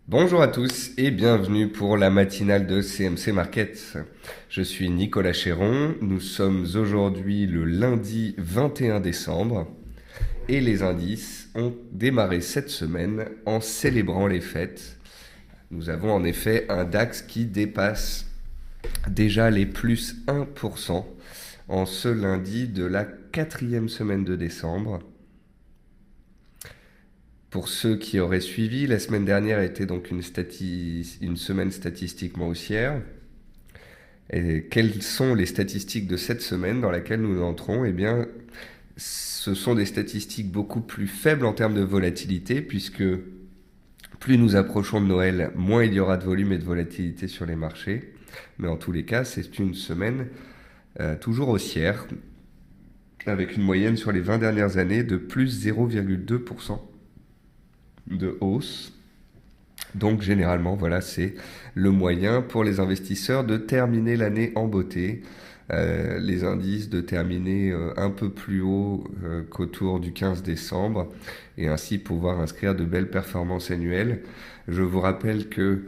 Bonjour à tous et bienvenue pour la matinale de CMC Markets. Je suis Nicolas Chéron, nous sommes aujourd'hui le lundi 21 décembre et les indices ont démarré cette semaine en célébrant les fêtes. Nous avons en effet un DAX qui dépasse déjà les plus 1% en ce lundi de la quatrième semaine de décembre. Pour ceux qui auraient suivi, la semaine dernière était donc une semaine statistiquement haussière. Et quelles sont les statistiques de cette semaine dans laquelle nous entrons? Eh bien, ce sont des statistiques beaucoup plus faibles en termes de volatilité, puisque plus nous approchons de Noël, moins il y aura de volume et de volatilité sur les marchés. Mais en tous les cas, c'est une semaine toujours haussière, avec une moyenne sur les 20 dernières années de plus 0,2% de hausse. Donc généralement, voilà, c'est le moyen pour les investisseurs de terminer l'année en beauté. Les indices de terminer un peu plus haut qu'autour du 15 décembre et ainsi pouvoir inscrire de belles performances annuelles. Je vous rappelle que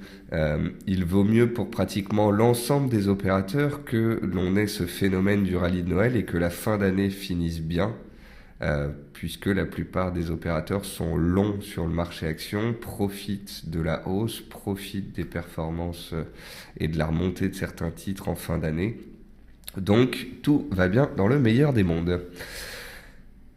il vaut mieux pour pratiquement l'ensemble des opérateurs que l'on ait ce phénomène du rallye de Noël et que la fin d'année finisse bien. Puisque la plupart des opérateurs sont longs sur le marché action, profitent de la hausse, profitent des performances et de la remontée de certains titres en fin d'année. Donc tout va bien dans le meilleur des mondes.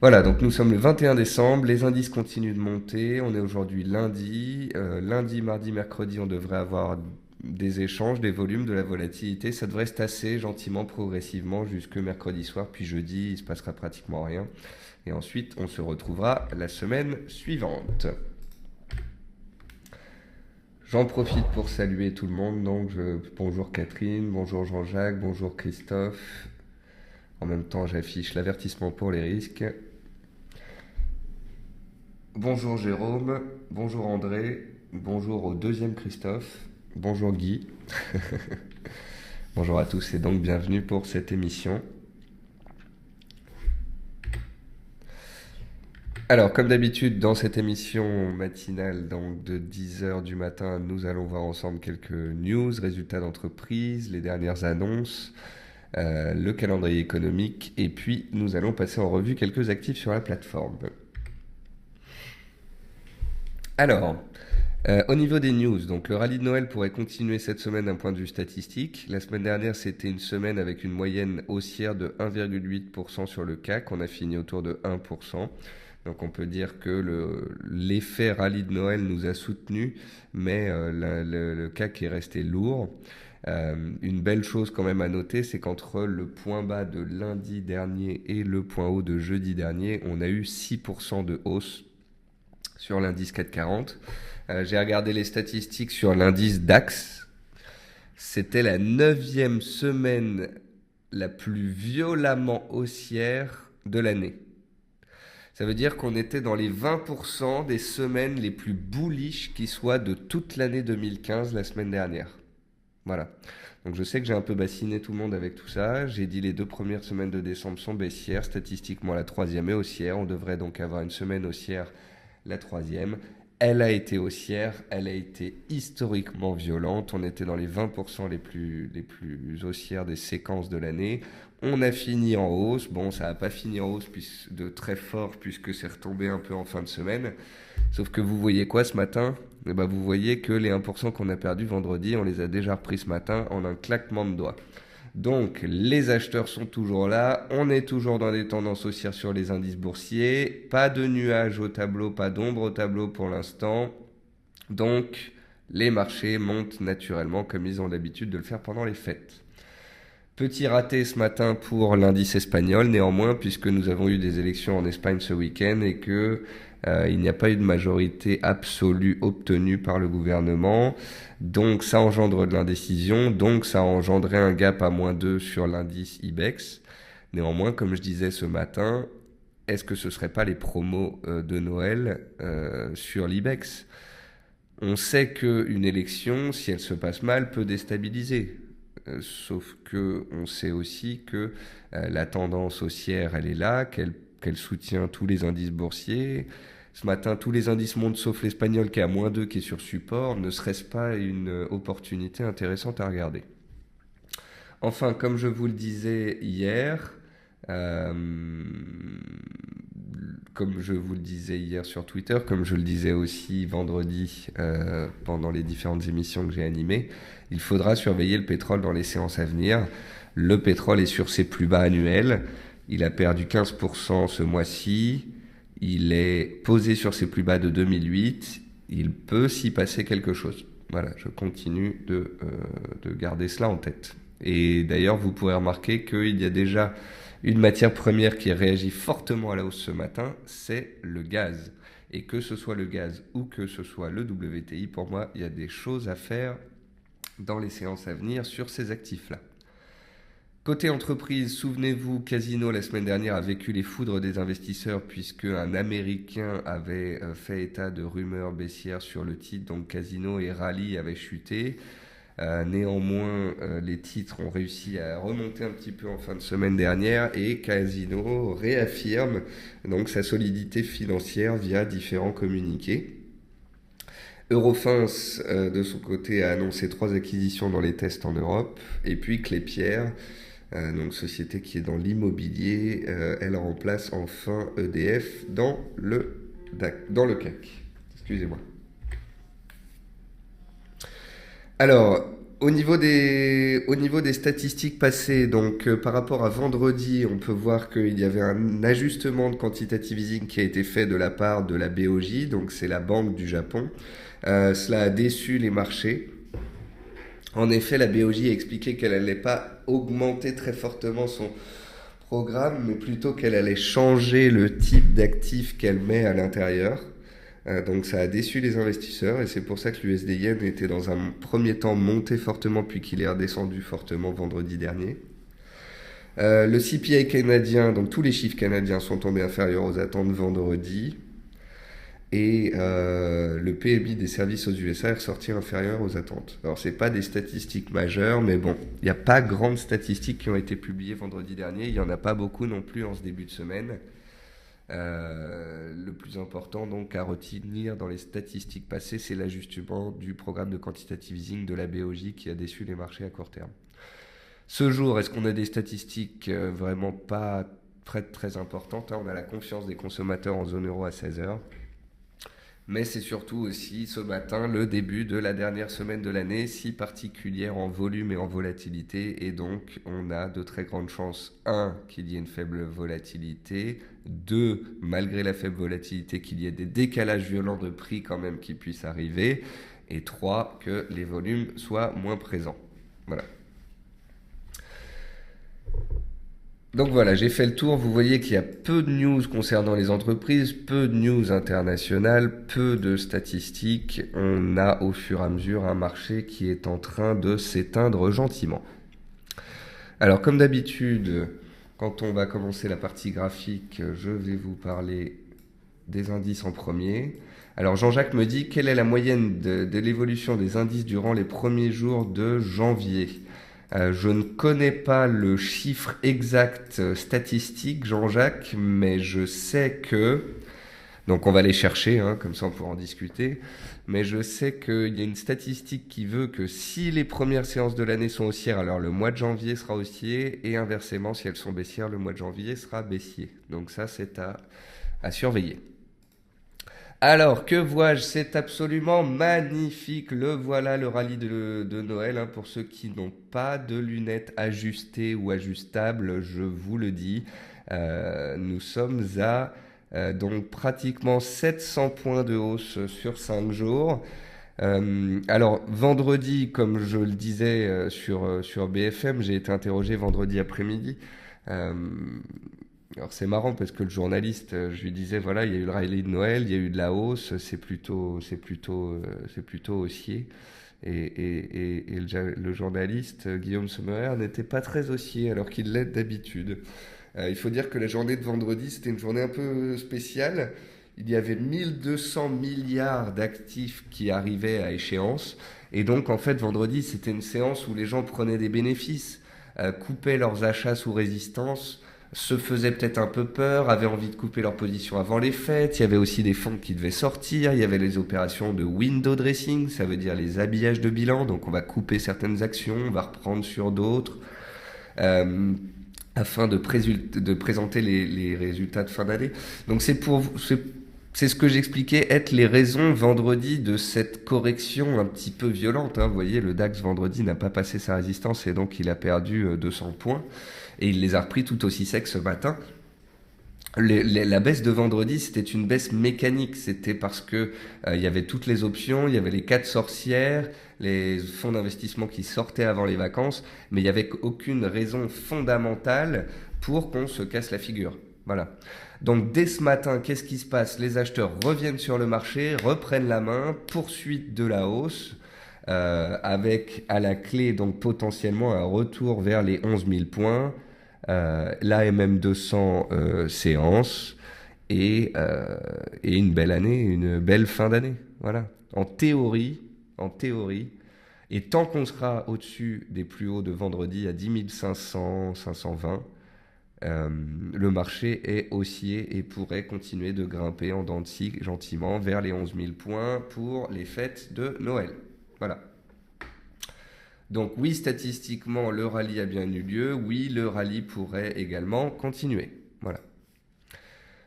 Voilà, donc nous sommes le 21 décembre, les indices continuent de monter, on est aujourd'hui lundi. Lundi, mardi, mercredi, on devrait avoir des échanges, des volumes, de la volatilité. Ça devrait se tasser gentiment, progressivement jusque mercredi soir, puis jeudi, il se passera pratiquement rien. Et ensuite, on se retrouvera la semaine suivante. J'en profite pour saluer tout le monde. Bonjour Catherine, bonjour Jean-Jacques, bonjour Christophe. En même temps, j'affiche l'avertissement pour les risques. Bonjour Jérôme, bonjour André, bonjour au deuxième Christophe, bonjour Guy. Bonjour à tous et donc bienvenue pour cette émission. Alors, comme d'habitude, dans cette émission matinale donc de 10h du matin, nous allons voir ensemble quelques news, résultats d'entreprise, les dernières annonces, le calendrier économique, et puis nous allons passer en revue quelques actifs sur la plateforme. Alors, au niveau des news, donc le rallye de Noël pourrait continuer cette semaine d'un point de vue statistique. La semaine dernière, c'était une semaine avec une moyenne haussière de 1,8% sur le CAC. On a fini autour de 1%. Donc on peut dire que l'effet rallye de Noël nous a soutenus, mais le CAC est resté lourd. Une belle chose quand même à noter, c'est qu'entre le point bas de lundi dernier et le point haut de jeudi dernier, on a eu 6% de hausse sur l'indice 440. J'ai regardé les statistiques sur l'indice DAX. C'était la 9e semaine la plus violemment haussière de l'année. Ça veut dire qu'on était dans les 20% des semaines les plus bullish qui soient de toute l'année 2015 la semaine dernière. Voilà. Donc je sais que j'ai un peu bassiné tout le monde avec tout ça. J'ai dit les 2 premières semaines de décembre sont baissières. Statistiquement, la 3e est haussière. On devrait donc avoir une semaine haussière la 3e. Elle a été haussière, elle a été historiquement violente. On était dans les 20% les plus haussières des séquences de l'année. On a fini en hausse. Bon, ça n'a pas fini en hausse de très fort puisque c'est retombé un peu en fin de semaine. Sauf que vous voyez quoi ce matin? Eh ben, vous voyez que les 1% qu'on a perdu vendredi, on les a déjà repris ce matin en un claquement de doigts. Donc les acheteurs sont toujours là, on est toujours dans des tendances haussières sur les indices boursiers, pas de nuages au tableau, pas d'ombre au tableau pour l'instant. Donc les marchés montent naturellement comme ils ont l'habitude de le faire pendant les fêtes. Petit raté ce matin pour l'indice espagnol, néanmoins, puisque nous avons eu des élections en Espagne ce week-end et que il n'y a pas eu de majorité absolue obtenue par le gouvernement. Donc ça engendre de l'indécision, donc ça a engendré un gap à -2 sur l'indice IBEX. Néanmoins, comme je disais ce matin, est-ce que ce ne serait pas les promos de Noël sur l'IBEX? On sait qu'une élection, si elle se passe mal, peut déstabiliser. Sauf que on sait aussi que la tendance haussière, elle est là, qu'elle soutient tous les indices boursiers. Ce matin, tous les indices montent sauf l'espagnol qui est à -2, qui est sur support. Ne serait-ce pas une opportunité intéressante à regarder? Enfin, comme je vous le disais hier, euh, comme je vous le disais hier sur Twitter, comme je le disais aussi vendredi pendant les différentes émissions que j'ai animées, il faudra surveiller le pétrole dans les séances à venir. Le pétrole est sur ses plus bas annuels. Il a perdu 15% ce mois-ci. Il est posé sur ses plus bas de 2008. Il peut s'y passer quelque chose. Voilà, je continue de garder cela en tête. Et d'ailleurs, vous pourrez remarquer qu'il y a déjà une matière première qui réagit fortement à la hausse ce matin, c'est le gaz. Et que ce soit le gaz ou que ce soit le WTI, pour moi, il y a des choses à faire dans les séances à venir sur ces actifs-là. Côté entreprise, souvenez-vous, Casino la semaine dernière a vécu les foudres des investisseurs puisque un Américain avait fait état de rumeurs baissières sur le titre, donc Casino et Rally avaient chuté. Néanmoins, les titres ont réussi à remonter un petit peu en fin de semaine dernière et Casino réaffirme donc sa solidité financière via différents communiqués. Eurofins, de son côté, a annoncé 3 acquisitions dans les tests en Europe. Et puis Clépierre, donc société qui est dans l'immobilier, elle remplace enfin EDF dans le CAC. Excusez-moi. Alors, au niveau des statistiques passées, donc par rapport à vendredi, on peut voir qu'il y avait un ajustement de quantitative easing qui a été fait de la part de la BOJ, donc c'est la banque du Japon. Cela a déçu les marchés. En effet, la BOJ a expliqué qu'elle n'allait pas augmenter très fortement son programme, mais plutôt qu'elle allait changer le type d'actifs qu'elle met à l'intérieur. Donc ça a déçu les investisseurs et c'est pour ça que l'USD Yen était dans un premier temps monté fortement puis qu'il est redescendu fortement vendredi dernier. Le CPI canadien, donc tous les chiffres canadiens sont tombés inférieurs aux attentes vendredi. Et le PMI des services aux USA est ressorti inférieur aux attentes. Alors c'est pas des statistiques majeures, mais bon, il n'y a pas grandes statistiques qui ont été publiées vendredi dernier. Il n'y en a pas beaucoup non plus en ce début de semaine. Le plus important donc à retenir dans les statistiques passées, c'est l'ajustement du programme de quantitative easing de la BOJ qui a déçu les marchés à court terme. Ce jour, est-ce qu'on a des statistiques vraiment pas très importantes? On a la confiance des consommateurs en zone euro à 16h. Mais c'est surtout aussi ce matin le début de la dernière semaine de l'année, si particulière en volume et en volatilité. Et donc, on a de très grandes chances, 1, qu'il y ait une faible volatilité, 2, malgré la faible volatilité, qu'il y ait des décalages violents de prix quand même qui puissent arriver, et 3, que les volumes soient moins présents. Voilà. Donc voilà, j'ai fait le tour. Vous voyez qu'il y a peu de news concernant les entreprises, peu de news internationales, peu de statistiques. On a au fur et à mesure un marché qui est en train de s'éteindre gentiment. Alors comme d'habitude, quand on va commencer la partie graphique, je vais vous parler des indices en premier. Alors Jean-Jacques me dit quelle est la moyenne de l'évolution des indices durant les premiers jours de janvier. Je ne connais pas le chiffre exact statistique, Jean-Jacques, mais je sais que, donc on va les chercher, comme ça on pourra en discuter, mais je sais qu'il y a une statistique qui veut que si les premières séances de l'année sont haussières, alors le mois de janvier sera haussier, et inversement, si elles sont baissières, le mois de janvier sera baissier. Donc ça, c'est à surveiller. Alors, que vois-je? C'est absolument magnifique. Le voilà, le rallye de Noël. Pour ceux qui n'ont pas de lunettes ajustées ou ajustables, je vous le dis. Nous sommes à donc pratiquement 700 points de hausse sur 5 jours. Alors, vendredi, comme je le disais sur BFM, j'ai été interrogé vendredi après-midi. Alors c'est marrant parce que le journaliste, je lui disais voilà, il y a eu le rallye de Noël, il y a eu de la hausse, c'est plutôt haussier. Et le journaliste Guillaume Sommerer n'était pas très haussier alors qu'il l'est d'habitude. Il faut dire que la journée de vendredi c'était une journée un peu spéciale. Il y avait 1200 milliards d'actifs qui arrivaient à échéance. Et donc en fait vendredi c'était une séance où les gens prenaient des bénéfices, coupaient leurs achats sous résistance, se faisaient peut-être un peu peur, avaient envie de couper leur position avant les fêtes. Il y avait aussi des fonds qui devaient sortir. Il y avait les opérations de window dressing, ça veut dire les habillages de bilan. Donc on va couper certaines actions, on va reprendre sur d'autres, euh, afin de présenter les résultats de fin d'année. Donc c'est ce que j'expliquais être les raisons vendredi de cette correction un petit peu violente, hein. Vous voyez, le DAX vendredi n'a pas passé sa résistance et donc il a perdu 200 points. Et il les a repris tout aussi secs ce matin. La baisse de vendredi, c'était une baisse mécanique. C'était parce que il y avait toutes les options, il y avait les quatre sorcières, les fonds d'investissement qui sortaient avant les vacances, mais il n'y avait aucune raison fondamentale pour qu'on se casse la figure. Voilà. Donc dès ce matin, qu'est-ce qui se passe? Les acheteurs reviennent sur le marché, reprennent la main, poursuite de la hausse, avec à la clé donc potentiellement un retour vers les 11 000 points, l'AMM 200 séance et une belle année, une belle fin d'année. Voilà. En théorie, et tant qu'on sera au-dessus des plus hauts de vendredi à 10 500, 520, le marché est haussier et pourrait continuer de grimper en dents de scie gentiment vers les 11 000 points pour les fêtes de Noël. Voilà. Donc oui, statistiquement, le rallye a bien eu lieu. Oui, le rallye pourrait également continuer. Voilà.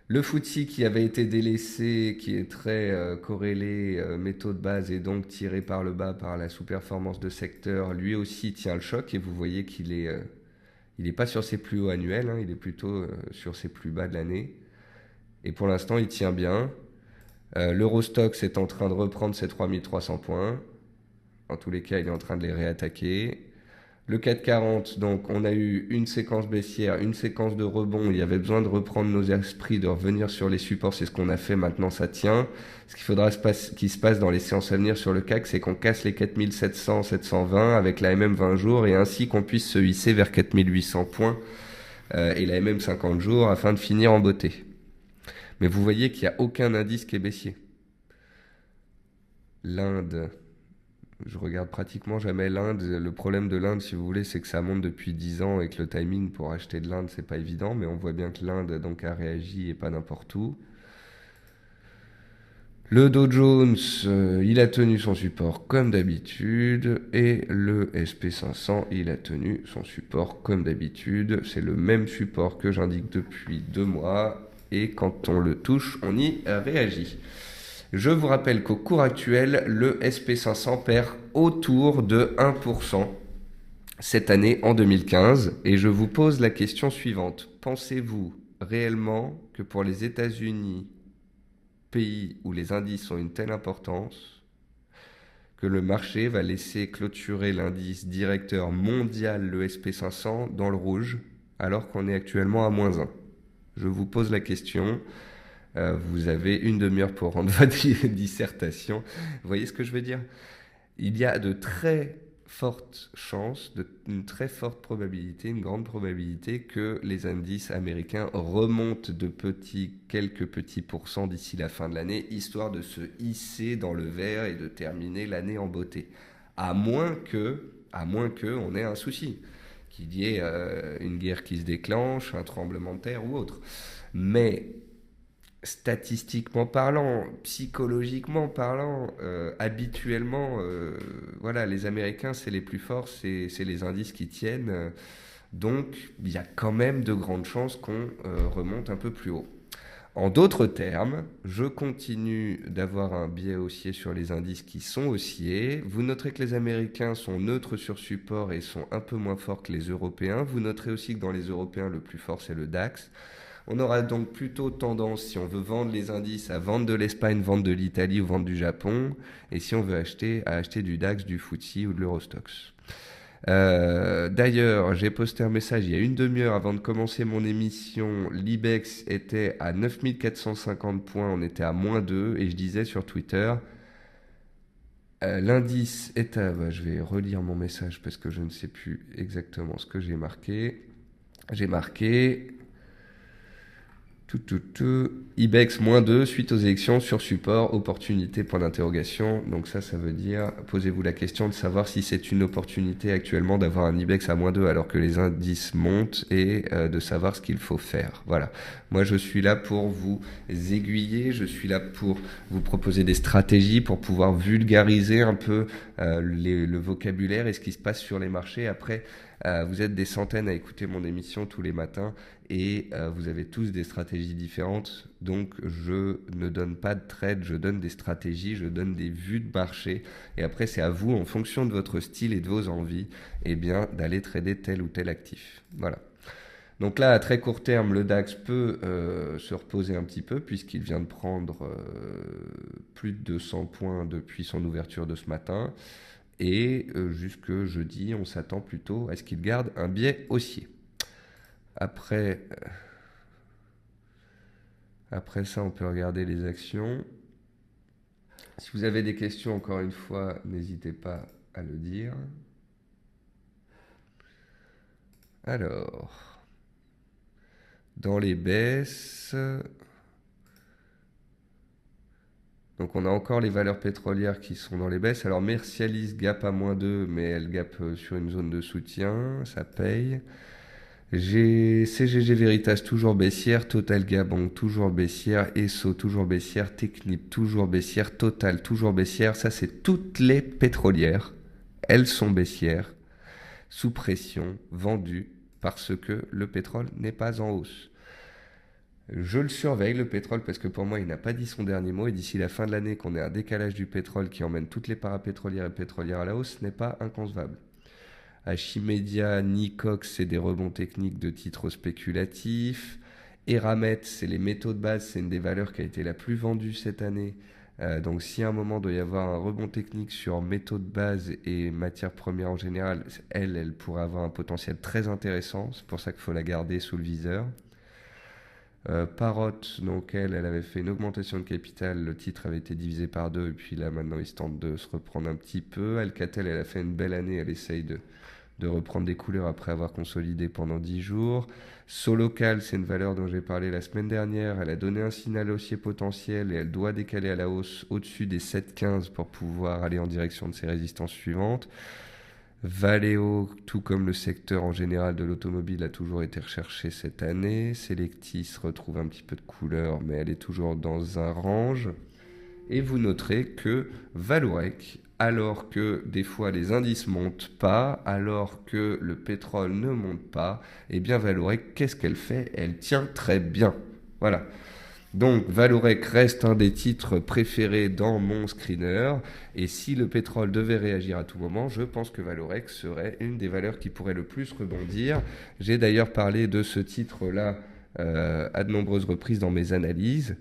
Le FTSE qui avait été délaissé, qui est très corrélé métaux de base et donc tiré par le bas par la sous-performance de secteur, lui aussi tient le choc et vous voyez qu'il est, il n'est pas sur ses plus hauts annuels, hein, il est plutôt sur ses plus bas de l'année. Et pour l'instant, il tient bien. L'Eurostoxx est en train de reprendre ses 3300 points. En tous les cas, il est en train de les réattaquer. Le CAC 40, donc on a eu une séquence baissière, une séquence de rebond. Il y avait besoin de reprendre nos esprits, de revenir sur les supports. C'est ce qu'on a fait. Maintenant, ça tient. Ce qu'il faudra qu'il se passe dans les séances à venir sur le CAC, c'est qu'on casse les 4700, 720 avec la MM 20 jours et ainsi qu'on puisse se hisser vers 4800 points et la MM 50 jours afin de finir en beauté. Mais vous voyez qu'il n'y a aucun indice qui est baissier. L'Inde, je regarde pratiquement jamais l'Inde. Le problème de l'Inde, si vous voulez, c'est que ça monte depuis 10 ans et que le timing pour acheter de l'Inde, c'est pas évident. Mais on voit bien que l'Inde donc a réagi et pas n'importe où. Le Dow Jones, il a tenu son support comme d'habitude. Et le SP500, il a tenu son support comme d'habitude. C'est le même support que j'indique depuis 2 mois. Et quand on le touche, on y réagit. Je vous rappelle qu'au cours actuel, le SP500 perd autour de 1% cette année en 2015. Et je vous pose la question suivante. Pensez-vous réellement que pour les États-Unis, pays où les indices ont une telle importance, que le marché va laisser clôturer l'indice directeur mondial, le SP500, dans le rouge, alors qu'on est actuellement à -1? Je vous pose la question. Vous avez une demi-heure pour rendre votre dissertation. Vous voyez ce que je veux dire? Il y a de très fortes chances, une très forte probabilité, une grande probabilité que les indices américains remontent de quelques petits pourcents d'ici la fin de l'année, histoire de se hisser dans le vert et de terminer l'année en beauté. À moins que on ait un souci, qu'il y ait une guerre qui se déclenche, un tremblement de terre ou autre. Mais statistiquement parlant, psychologiquement parlant, habituellement, voilà, les Américains, c'est les plus forts, c'est les indices qui tiennent. Donc, il y a quand même de grandes chances qu'on remonte un peu plus haut. En d'autres termes, je continue d'avoir un biais haussier sur les indices qui sont haussiers. Vous noterez que les Américains sont neutres sur support et sont un peu moins forts que les Européens. Vous noterez aussi que dans les Européens, le plus fort, c'est le DAX. On aura donc plutôt tendance, si on veut vendre les indices, à vendre de l'Espagne, vendre de l'Italie ou vendre du Japon. Et si on veut acheter, à acheter du DAX, du FTSE ou de l'Eurostoxx. D'ailleurs, j'ai posté un message il y a une demi-heure avant de commencer mon émission. L'IBEX était à 9450 points, on était à -2. Et je disais sur Twitter, l'indice est à... je vais relire mon message parce que je ne sais plus exactement ce que j'ai marqué. J'ai marqué... IBEX -2 suite aux élections sur support, opportunité, point d'interrogation. Donc ça veut dire, posez-vous la question de savoir si c'est une opportunité actuellement d'avoir un IBEX à -2 alors que les indices montent et de savoir ce qu'il faut faire. Voilà. Moi, je suis là pour vous aiguiller, je suis là pour vous proposer des stratégies, pour pouvoir vulgariser un peu le vocabulaire et ce qui se passe sur les marchés. Après, vous êtes des centaines à écouter mon émission tous les matins et vous avez tous des stratégies différentes. Donc je ne donne pas de trade, je donne des stratégies, je donne des vues de marché. Et après, c'est à vous, en fonction de votre style et de vos envies, eh bien, d'aller trader tel ou tel actif. Voilà. Donc là, à très court terme, le DAX peut se reposer un petit peu puisqu'il vient de prendre plus de 200 points depuis son ouverture de ce matin. Et jusque jeudi, on s'attend plutôt à ce qu'il garde un biais haussier. Après ça, on peut regarder les actions. Si vous avez des questions, encore une fois, n'hésitez pas à le dire. Alors, dans les baisses, donc on a encore les valeurs pétrolières qui sont dans les baisses. Alors Mercialis gap à -2, mais elle gap sur une zone de soutien, ça paye. CGG Veritas toujours baissière, Total Gabon toujours baissière, Esso toujours baissière, Technip toujours baissière, Total toujours baissière. Ça, c'est toutes les pétrolières. Elles sont baissières, sous pression, vendues, parce que le pétrole n'est pas en hausse. Je le surveille, le pétrole, parce que pour moi, il n'a pas dit son dernier mot. Et d'ici la fin de l'année, qu'on ait un décalage du pétrole qui emmène toutes les parapétrolières et pétrolières à la hausse, ce n'est pas inconcevable. Archimedia, Nicox, c'est des rebonds techniques de titres spéculatifs. Eramet, c'est les métaux de base, c'est une des valeurs qui a été la plus vendue cette année. Donc si à un moment doit y avoir un rebond technique sur métaux de base et matières premières en général, elle pourrait avoir un potentiel très intéressant. C'est pour ça qu'il faut la garder sous le viseur. Parrot, donc elle avait fait une augmentation de capital, le titre avait été divisé par 2 et puis là maintenant il se tente de se reprendre un petit peu. Alcatel, elle a fait une belle année, elle essaye de reprendre des couleurs après avoir consolidé pendant 10 jours. Solocal, c'est une valeur dont j'ai parlé la semaine dernière, elle a donné un signal haussier potentiel et elle doit décaler à la hausse au-dessus des 7,15 pour pouvoir aller en direction de ses résistances suivantes. Valeo, tout comme le secteur en général de l'automobile, a toujours été recherché cette année. Selectis retrouve un petit peu de couleur, mais elle est toujours dans un range. Et vous noterez que Valorec, alors que des fois les indices montent pas, alors que le pétrole ne monte pas, eh bien Valorec, qu'est-ce qu'elle fait? Elle tient très bien. Voilà. Donc Valorec reste un des titres préférés dans mon screener. Et si le pétrole devait réagir à tout moment, je pense que Valorec serait une des valeurs qui pourrait le plus rebondir. J'ai d'ailleurs parlé de ce titre-là à de nombreuses reprises dans mes analyses.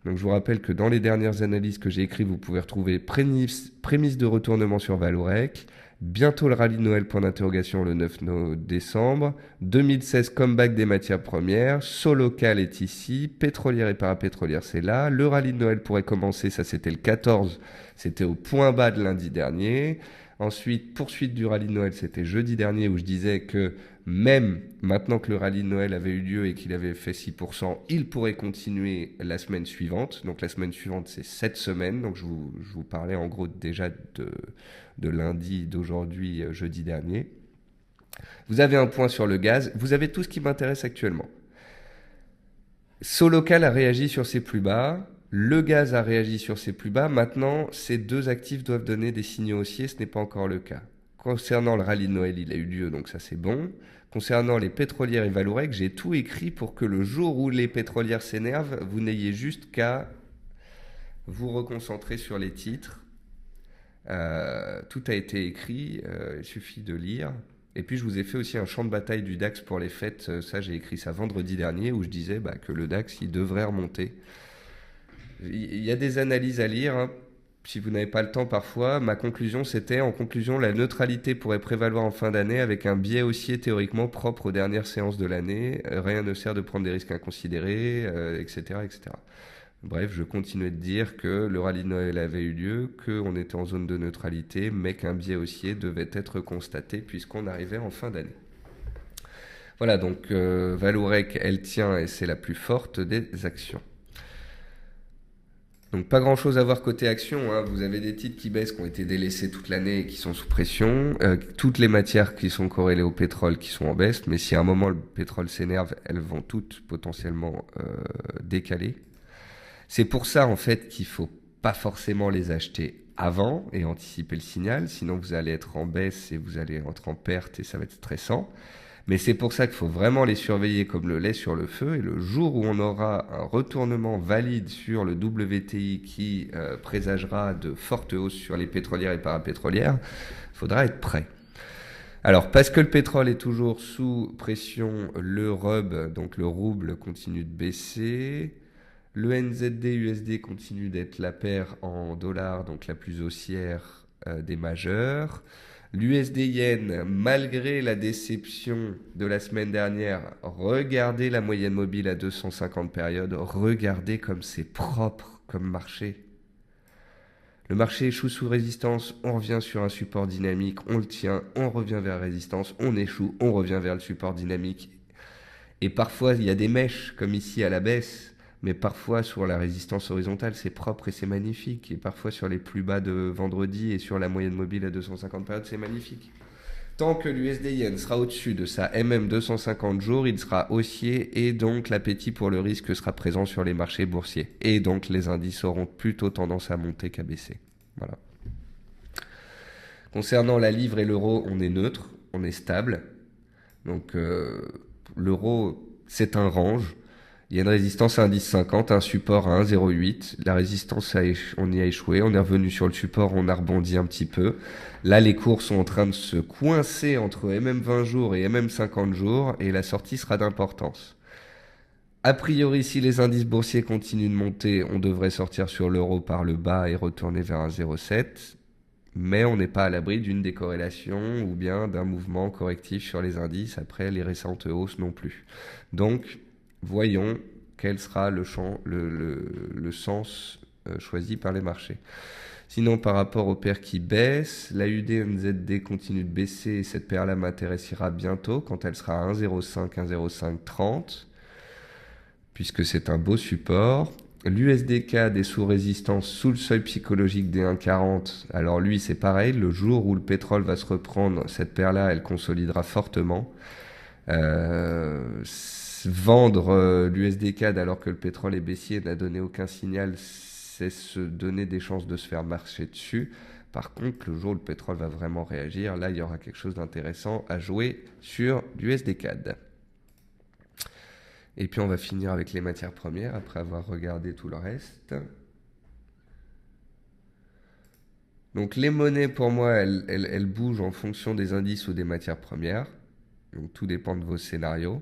Donc je vous rappelle que dans les dernières analyses que j'ai écrites, vous pouvez retrouver prémisse de retournement sur Valorec, bientôt le rallye de Noël, point d'interrogation, le 9 décembre, 2016 comeback des matières premières, Solocal est ici, pétrolière et parapétrolière c'est là, le rallye de Noël pourrait commencer, ça c'était le 14, c'était au point bas de lundi dernier. Ensuite, poursuite du rallye de Noël, c'était jeudi dernier où je disais que même maintenant que le rallye de Noël avait eu lieu et qu'il avait fait 6%, il pourrait continuer la semaine suivante. Donc la semaine suivante, c'est cette semaine. Donc je vous parlais en gros déjà de lundi, d'aujourd'hui, jeudi dernier. Vous avez un point sur le gaz. Vous avez tout ce qui m'intéresse actuellement. Solocal a réagi sur ses plus bas. Le gaz a réagi sur ses plus bas. Maintenant, ces deux actifs doivent donner des signaux haussiers. Ce n'est pas encore le cas. Concernant le rallye de Noël, il a eu lieu, donc ça c'est bon. Concernant les pétrolières et Valorec, j'ai tout écrit pour que le jour où les pétrolières s'énervent, vous n'ayez juste qu'à vous reconcentrer sur les titres. Tout a été écrit, il suffit de lire. Et puis je vous ai fait aussi un champ de bataille du DAX pour les fêtes. Ça, j'ai écrit ça vendredi dernier où je disais que le DAX, il devrait remonter. Il y a des analyses à lire, hein. Si vous n'avez pas le temps parfois, ma conclusion c'était, en conclusion, la neutralité pourrait prévaloir en fin d'année avec un biais haussier théoriquement propre aux dernières séances de l'année. Rien ne sert de prendre des risques inconsidérés, etc., etc. Bref, je continuais de dire que le rallye de Noël avait eu lieu, qu'on était en zone de neutralité, mais qu'un biais haussier devait être constaté puisqu'on arrivait en fin d'année. Voilà, donc Vallourec, elle tient et c'est la plus forte des actions. Donc pas grand-chose à voir côté action, hein. Vous avez des titres qui baissent, qui ont été délaissés toute l'année et qui sont sous pression. Toutes les matières qui sont corrélées au pétrole qui sont en baisse. Mais si à un moment le pétrole s'énerve, elles vont toutes potentiellement décaler. C'est pour ça en fait qu'il faut pas forcément les acheter avant et anticiper le signal. Sinon vous allez être en baisse et vous allez entrer en perte et ça va être stressant. Mais c'est pour ça qu'il faut vraiment les surveiller comme le lait sur le feu. Et le jour où on aura un retournement valide sur le WTI qui présagera de fortes hausses sur les pétrolières et parapétrolières, il faudra être prêt. Alors, parce que le pétrole est toujours sous pression, le RUB, donc le rouble, continue de baisser. Le NZD-USD continue d'être la paire en dollars, donc la plus haussière des majeures. L'USD-Yen, malgré la déception de la semaine dernière, regardez la moyenne mobile à 250 périodes, regardez comme c'est propre comme marché. Le marché échoue sous résistance, on revient sur un support dynamique, on le tient, on revient vers la résistance, on échoue, on revient vers le support dynamique. Et parfois, il y a des mèches, comme ici à la baisse, mais parfois sur la résistance horizontale, c'est propre et c'est magnifique. Et parfois sur les plus bas de vendredi et sur la moyenne mobile à 250 périodes, c'est magnifique. Tant que l'USD-Yen sera au-dessus de sa MM 250 jours, il sera haussier et donc l'appétit pour le risque sera présent sur les marchés boursiers. Et donc les indices auront plutôt tendance à monter qu'à baisser. Voilà. Concernant la livre et l'euro, on est neutre, on est stable. Donc l'euro, c'est un range. Il y a une résistance à 1,1050, un support à 1,08. La résistance, on y a échoué. On est revenu sur le support, on a rebondi un petit peu. Là, les cours sont en train de se coincer entre MM 20 jours et MM 50 jours et la sortie sera d'importance. A priori, si les indices boursiers continuent de monter, on devrait sortir sur l'euro par le bas et retourner vers un 0,7. Mais on n'est pas à l'abri d'une décorrélation ou bien d'un mouvement correctif sur les indices après les récentes hausses non plus. Donc, voyons quel sera le sens choisi par les marchés. Sinon, par rapport aux paires qui baissent, la UD-NZD continue de baisser et cette paire-là m'intéressera bientôt quand elle sera à 1,05, 1,0530, puisque c'est un beau support. L'USD-CAD est sous résistance, sous le seuil psychologique des 1,40. Alors lui, c'est pareil, le jour où le pétrole va se reprendre, cette paire-là, elle consolidera fortement. Vendre l'USD-CAD alors que le pétrole est baissier n'a donné aucun signal, c'est se donner des chances de se faire marcher dessus. Par contre, le jour où le pétrole va vraiment réagir, là, il y aura quelque chose d'intéressant à jouer sur l'USD-CAD. Et puis on va finir avec les matières premières après avoir regardé tout le reste. Donc les monnaies pour moi, elles bougent en fonction des indices ou des matières premières. Donc tout dépend de vos scénarios.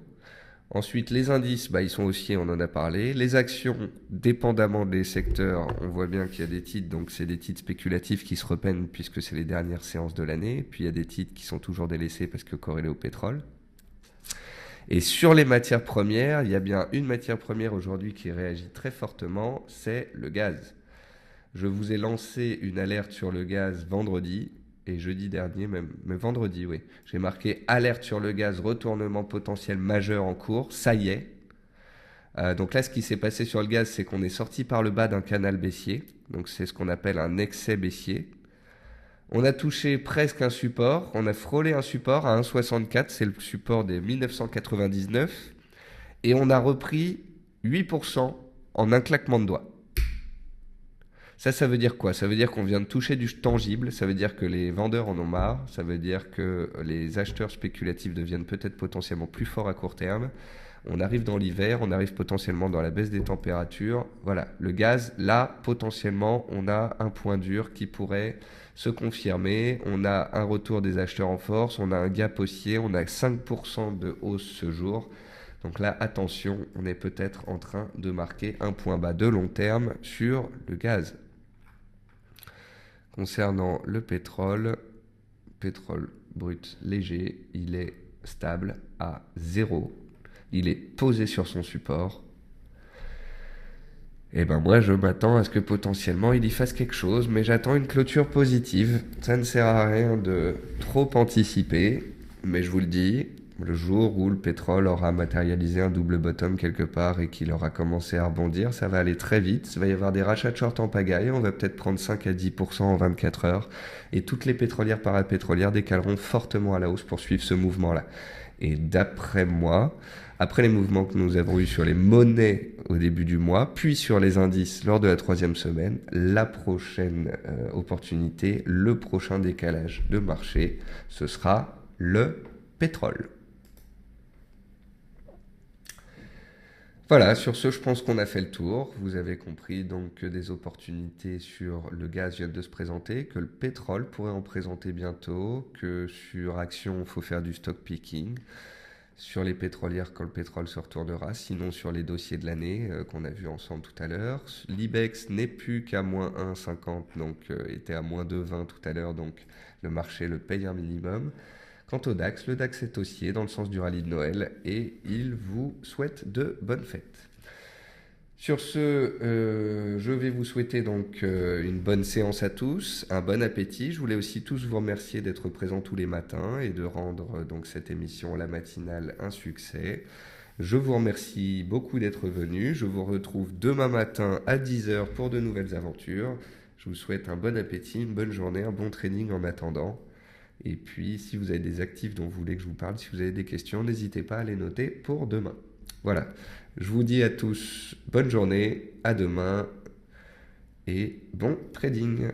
Ensuite, les indices, ils sont haussiers, on en a parlé. Les actions, dépendamment des secteurs, on voit bien qu'il y a des titres, donc c'est des titres spéculatifs qui se repeignent puisque c'est les dernières séances de l'année. Puis il y a des titres qui sont toujours délaissés parce que corrélés au pétrole. Et sur les matières premières, il y a bien une matière première aujourd'hui qui réagit très fortement, c'est le gaz. Je vous ai lancé une alerte sur le gaz vendredi. Et jeudi dernier, mais vendredi, oui. J'ai marqué alerte sur le gaz, retournement potentiel majeur en cours. Ça y est. Donc là, ce qui s'est passé sur le gaz, c'est qu'on est sorti par le bas d'un canal baissier. Donc c'est ce qu'on appelle un excès baissier. On a touché presque un support. On a frôlé un support à 1,64. C'est le support des 1999. Et on a repris 8% en un claquement de doigts. Ça veut dire quoi? Ça veut dire qu'on vient de toucher du tangible, ça veut dire que les vendeurs en ont marre, ça veut dire que les acheteurs spéculatifs deviennent peut-être potentiellement plus forts à court terme. On arrive dans l'hiver, on arrive potentiellement dans la baisse des températures. Voilà, le gaz, là, potentiellement, on a un point dur qui pourrait se confirmer. On a un retour des acheteurs en force, on a un gap haussier, on a 5% de hausse ce jour. Donc là, attention, on est peut-être en train de marquer un point bas de long terme sur le gaz. Concernant le pétrole brut léger, il est stable à 0. Il est posé sur son support. Et moi, je m'attends à ce que potentiellement il y fasse quelque chose, mais j'attends une clôture positive. Ça ne sert à rien de trop anticiper, mais je vous le dis, Le jour où le pétrole aura matérialisé un double bottom quelque part et qu'il aura commencé à rebondir, ça va aller très vite. Il va y avoir des rachats de short en pagaille. On va peut-être prendre 5 à 10% en 24 heures. Et toutes les pétrolières parapétrolières décaleront fortement à la hausse pour suivre ce mouvement-là. Et d'après moi, après les mouvements que nous avons eus sur les monnaies au début du mois, puis sur les indices lors de la troisième semaine, la prochaine opportunité, le prochain décalage de marché, ce sera le pétrole. Voilà, sur ce, je pense qu'on a fait le tour. Vous avez compris donc que des opportunités sur le gaz viennent de se présenter, que le pétrole pourrait en présenter bientôt, que sur Action, il faut faire du stock picking, sur les pétrolières quand le pétrole se retournera, sinon sur les dossiers de l'année qu'on a vu ensemble tout à l'heure. L'IBEX n'est plus qu'à moins 1,50, donc était à moins 2,20 tout à l'heure, donc le marché le paye un minimum. Quant au DAX, le DAX est haussier dans le sens du rallye de Noël et il vous souhaite de bonnes fêtes. Sur ce, je vais vous souhaiter donc une bonne séance à tous, un bon appétit. Je voulais aussi tous vous remercier d'être présents tous les matins et de rendre donc cette émission, la matinale, un succès. Je vous remercie beaucoup d'être venus. Je vous retrouve demain matin à 10 heures pour de nouvelles aventures. Je vous souhaite un bon appétit, une bonne journée, un bon training en attendant. Et puis, si vous avez des actifs dont vous voulez que je vous parle, si vous avez des questions, n'hésitez pas à les noter pour demain. Voilà. Je vous dis à tous bonne journée, à demain et bon trading.